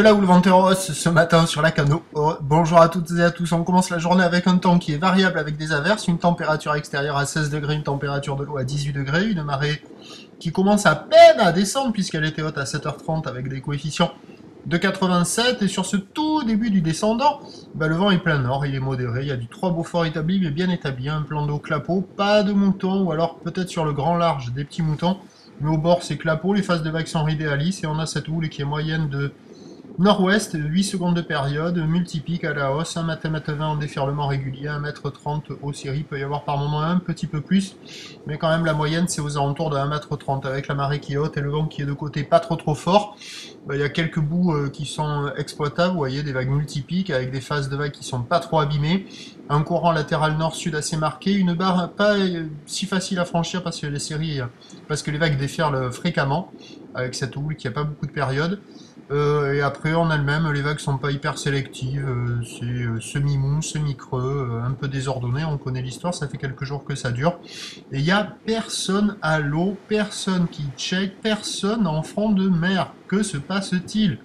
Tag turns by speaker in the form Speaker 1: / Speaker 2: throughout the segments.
Speaker 1: la houle Venteros ce matin sur la Cano. Oh, bonjour à toutes et à tous. On commence la journée avec un temps qui est variable avec des averses, une température extérieure à 16 degrés, une température de l'eau à 18 degrés, une marée qui commence à peine à descendre puisqu'elle était haute à 7h30 avec des coefficients de 87. Et sur ce tout début du descendant, le vent est plein nord, il est modéré, il y a du 3 Beaufort établi mais bien établi, un plan d'eau clapot, pas de moutons ou alors peut-être sur le grand large des petits moutons. Mais au bord c'est clapot, les phases de vagues sont idéalistes et on a cette houle qui est moyenne de nord-ouest, 8 secondes de période, multipique à la hausse, 1m20 en déferlement régulier, 1m30 aux séries, peut y avoir par moment un petit peu plus, mais quand même la moyenne c'est aux alentours de 1m30 avec la marée qui est haute et le vent qui est de côté pas trop fort. Il y a quelques bouts qui sont exploitables, vous voyez, des vagues multipiques avec des phases de vagues qui sont pas trop abîmées, un courant latéral nord-sud assez marqué, une barre pas si facile à franchir parce que les vagues déferlent fréquemment avec cette houle qui a pas beaucoup de période. Et après en elle-même, les vagues sont pas hyper sélectives, c'est semi-mou, semi-creux, un peu désordonné, on connaît l'histoire, ça fait quelques jours que ça dure. Et il n'y a personne à l'eau, personne qui check, personne en front de mer. Que se passe-t-il?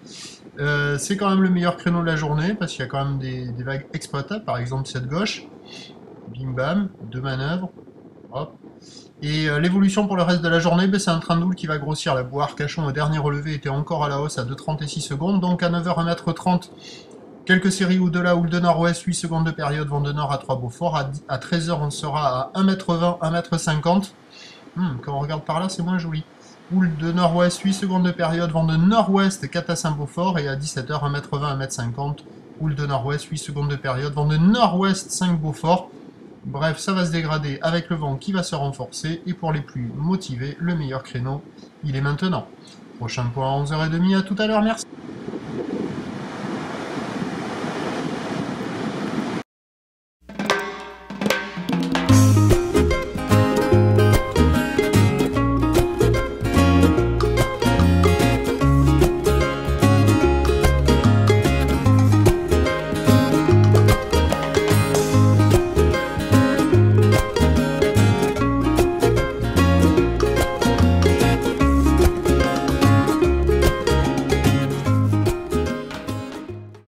Speaker 1: C'est quand même le meilleur créneau de la journée, parce qu'il y a quand même des vagues exploitables, par exemple cette gauche, bim bam, deux manœuvres, hop. Et l'évolution pour le reste de la journée, c'est un train de houle qui va grossir. La boue Arcachon au dernier relevé était encore à la hausse à 2,36 secondes. Donc à 9h, 1m30, quelques séries ou de la houle de nord-ouest, 8 secondes de période, vent de nord à 3 Beaufort. À 13h, on sera à 1m20, 1m50. Quand on regarde par là, c'est moins joli. Houle de nord-ouest, 8 secondes de période, vent de nord-ouest, 4 à 5 Beaufort. Et à 17h, 1m20, 1m50. Houle de nord-ouest, 8 secondes de période, vent de nord-ouest, 5 Beaufort. Bref, ça va se dégrader avec le vent qui va se renforcer, et pour les plus motivés, le meilleur créneau, il est maintenant. Prochain point à 11h30, à tout à l'heure, merci.